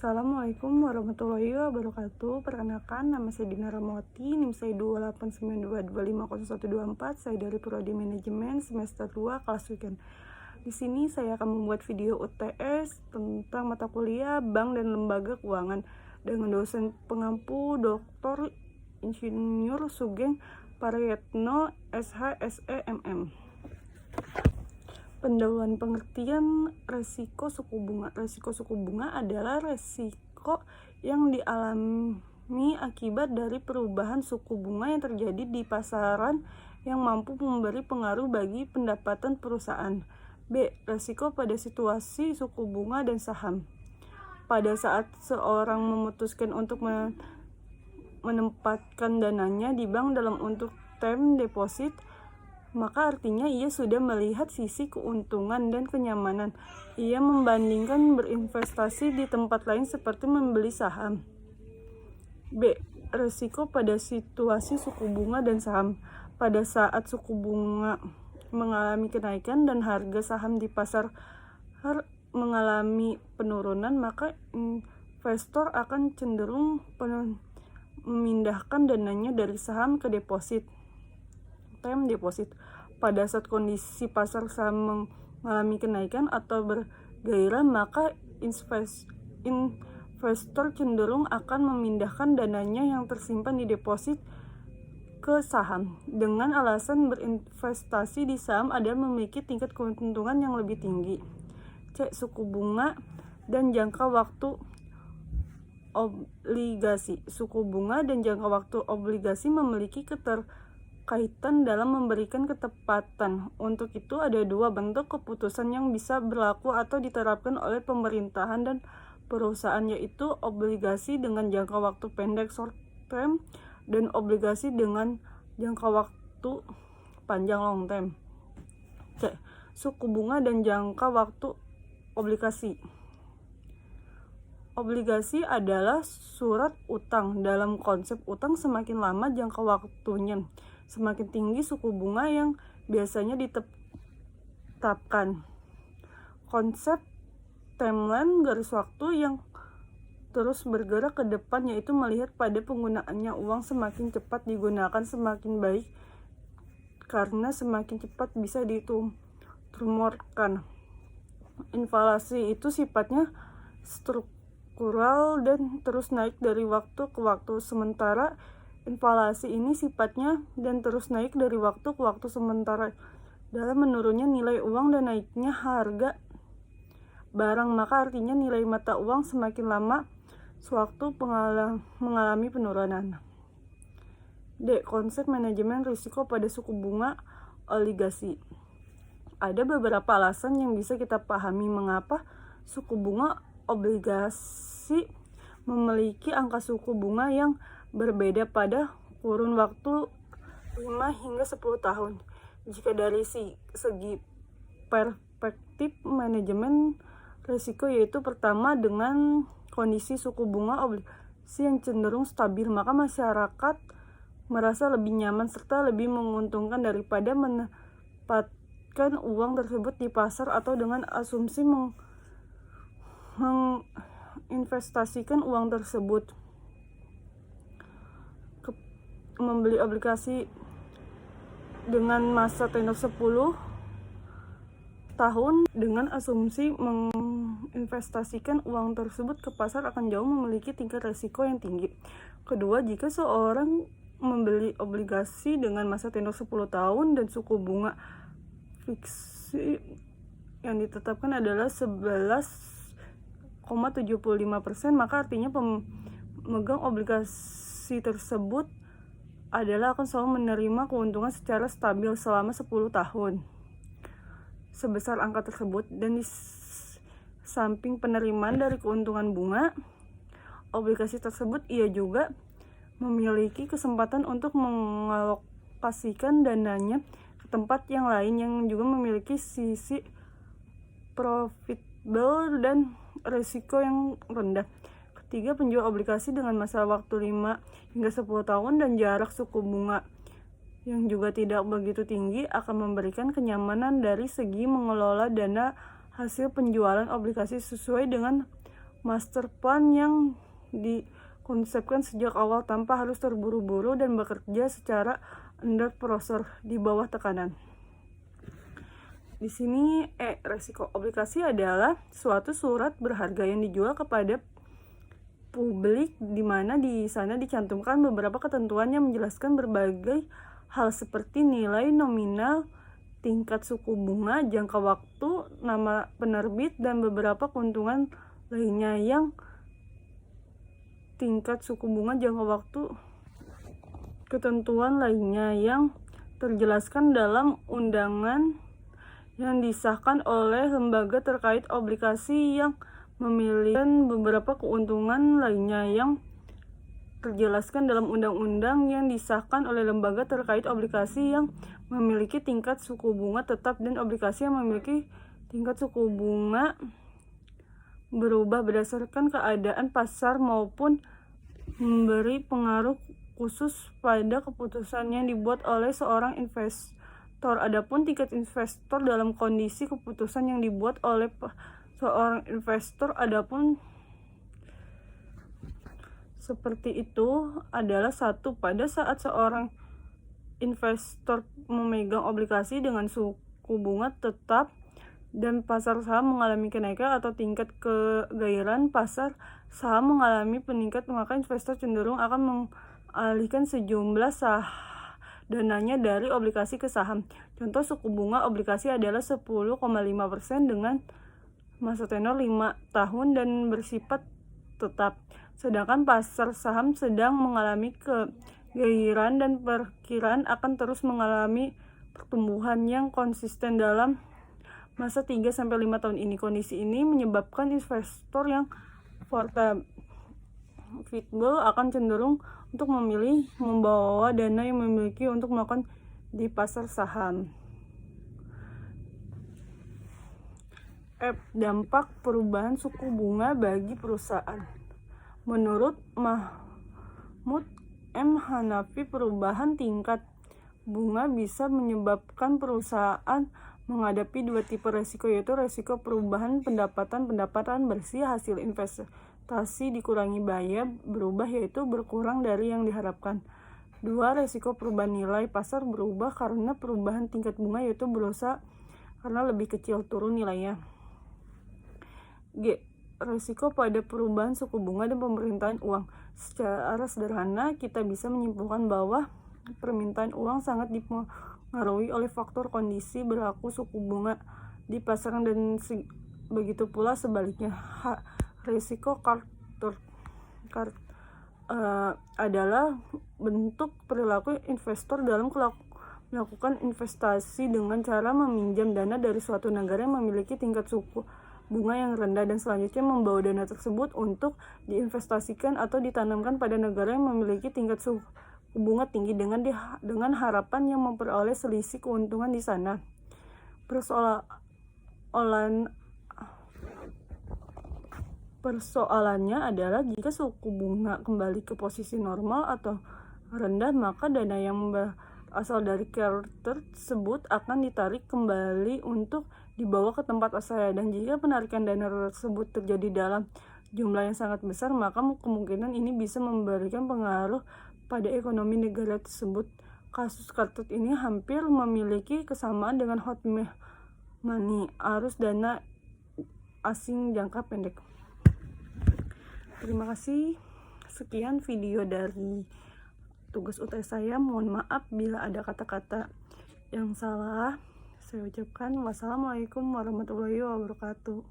Assalamualaikum warahmatullahi wabarakatuh. Perkenalkan, nama saya Dina Ramawati, NIM saya 28922501124. Saya dari Prodi Manajemen semester 2 kelas weekend. Di sini saya akan membuat video UTS tentang mata kuliah Bank dan Lembaga Keuangan dengan dosen pengampu Dr. Insinyur Sugeng Parayatno SH.SE MM. Pendahuluan pengertian resiko suku bunga. Resiko suku bunga adalah resiko yang dialami akibat dari perubahan suku bunga yang terjadi di pasaran yang mampu memberi pengaruh bagi pendapatan perusahaan. B. Resiko pada situasi suku bunga dan saham. Pada saat seorang memutuskan untuk menempatkan dananya di bank dalam untuk term deposit, maka artinya ia sudah melihat sisi keuntungan dan kenyamanan. Ia membandingkan berinvestasi di tempat lain seperti membeli saham. B. Risiko pada situasi suku bunga dan saham. Pada saat suku bunga mengalami kenaikan dan harga saham di pasar mengalami penurunan, maka investor akan cenderung memindahkan dananya dari saham ke deposit. Term deposit. Pada saat kondisi pasar saham mengalami kenaikan atau bergairah, maka investor cenderung akan memindahkan dananya yang tersimpan di deposit ke saham dengan alasan berinvestasi di saham adalah memiliki tingkat keuntungan yang lebih tinggi. C. Suku bunga dan jangka waktu obligasi. Suku bunga dan jangka waktu obligasi memiliki keterkaitan dalam memberikan ketepatan. Untuk itu ada dua bentuk keputusan yang bisa berlaku atau diterapkan oleh pemerintahan dan perusahaan, yaitu obligasi dengan jangka waktu pendek short term dan obligasi dengan jangka waktu panjang long term. C. Suku bunga dan jangka waktu obligasi. Obligasi adalah surat utang. Dalam konsep utang, semakin lama jangka waktunya, semakin tinggi suku bunga yang biasanya ditetapkan. Konsep timeline, garis waktu yang terus bergerak ke depan, yaitu melihat pada penggunaannya uang. Semakin cepat digunakan semakin baik karena semakin cepat bisa ditumorkan. Inflasi itu sifatnya struktural dan terus naik dari waktu ke waktu, sementara inflasi ini sifatnya dan terus naik dari waktu ke waktu. Sementara dalam menurunnya nilai uang dan naiknya harga barang, maka artinya nilai mata uang semakin lama sewaktu mengalami penurunan. D. Konsep manajemen risiko pada suku bunga obligasi. Ada beberapa alasan yang bisa kita pahami mengapa suku bunga obligasi memiliki angka suku bunga yang berbeda pada kurun waktu 5 hingga 10 tahun. Jika dari segi perspektif manajemen risiko, yaitu pertama, dengan kondisi suku bunga obligasi yang cenderung stabil, maka masyarakat merasa lebih nyaman serta lebih menguntungkan daripada menempatkan uang tersebut di pasar atau dengan asumsi menginvestasikan uang tersebut. Membeli obligasi dengan masa tenor 10 tahun dengan asumsi menginvestasikan uang tersebut ke pasar akan jauh memiliki tingkat risiko yang tinggi. Kedua, jika seorang membeli obligasi dengan masa tenor 10 tahun dan suku bunga fiksi yang ditetapkan adalah 11,75%, maka artinya pemegang obligasi tersebut adalah akan selalu menerima keuntungan secara stabil selama 10 tahun sebesar angka tersebut. Dan di samping penerimaan dari keuntungan bunga obligasi tersebut, ia juga memiliki kesempatan untuk mengalokasikan dananya ke tempat yang lain yang juga memiliki sisi profitable dan risiko yang rendah. Ketiga, penjual obligasi dengan masa waktu 5 hingga 10 tahun dan jarak suku bunga yang juga tidak begitu tinggi akan memberikan kenyamanan dari segi mengelola dana hasil penjualan obligasi sesuai dengan master plan yang dikonsepkan sejak awal tanpa harus terburu-buru dan bekerja secara under pressure, di bawah tekanan. Di sini resiko obligasi adalah suatu surat berharga yang dijual kepada publik, di mana di sana dicantumkan beberapa ketentuan yang menjelaskan berbagai hal seperti nilai nominal, tingkat suku bunga, jangka waktu, nama penerbit, dan beberapa keuntungan lainnya. Yang tingkat suku bunga, jangka waktu, ketentuan lainnya yang terjelaskan dalam undangan yang disahkan oleh lembaga terkait obligasi yang memiliki beberapa keuntungan lainnya yang terjelaskan dalam undang-undang yang disahkan oleh lembaga terkait obligasi yang memiliki tingkat suku bunga tetap dan obligasi yang memiliki tingkat suku bunga berubah berdasarkan keadaan pasar maupun memberi pengaruh khusus pada keputusan yang dibuat oleh seorang investor. Adapun tingkat investor dalam kondisi keputusan yang dibuat oleh seorang investor adapun seperti itu adalah satu, pada saat seorang investor memegang obligasi dengan suku bunga tetap dan pasar saham mengalami kenaikan atau tingkat kegairahan pasar saham mengalami peningkat, maka investor cenderung akan mengalihkan sejumlah dananya dari obligasi ke saham. Contoh suku bunga obligasi adalah 10,5% dengan masa tenor 5 tahun dan bersifat tetap. Sedangkan pasar saham sedang mengalami kegairahan dan perkiraan akan terus mengalami pertumbuhan yang konsisten dalam masa 3-5 tahun ini. Kondisi ini menyebabkan investor yang portable akan cenderung untuk memilih membawa dana yang memiliki untuk melakukan di pasar saham. Dampak perubahan suku bunga bagi perusahaan. Menurut Mahmud M. Hanafi, perubahan tingkat bunga bisa menyebabkan perusahaan menghadapi dua tipe resiko, yaitu resiko perubahan pendapatan bersih hasil investasi dikurangi biaya berubah, yaitu berkurang dari yang diharapkan. 2. Resiko perubahan nilai pasar berubah karena perubahan tingkat bunga, yaitu berusaha karena lebih kecil turun nilainya. G. Resiko pada perubahan suku bunga dan permintaan uang. Secara sederhana kita bisa menyimpulkan bahwa permintaan uang sangat dipengaruhi oleh faktor kondisi berlaku suku bunga di pasaran dan begitu pula sebaliknya. Risiko adalah bentuk perilaku investor dalam melakukan investasi dengan cara meminjam dana dari suatu negara yang memiliki tingkat suku bunga yang rendah dan selanjutnya membawa dana tersebut untuk diinvestasikan atau ditanamkan pada negara yang memiliki tingkat suku bunga tinggi dengan harapan yang memperoleh selisih keuntungan di sana. Persoalannya adalah jika suku bunga kembali ke posisi normal atau rendah, maka dana yang berasal dari carrier tersebut akan ditarik kembali untuk dibawa ke tempat asalnya, dan jika penarikan dana tersebut terjadi dalam jumlah yang sangat besar, maka kemungkinan ini bisa memberikan pengaruh pada ekonomi negara tersebut. Kasus carrier ini hampir memiliki kesamaan dengan hot money, arus dana asing jangka pendek. Terima kasih. Sekian video dari tugas UTS saya. Mohon maaf bila ada kata-kata yang salah. Saya ucapkan wassalamualaikum warahmatullahi wabarakatuh.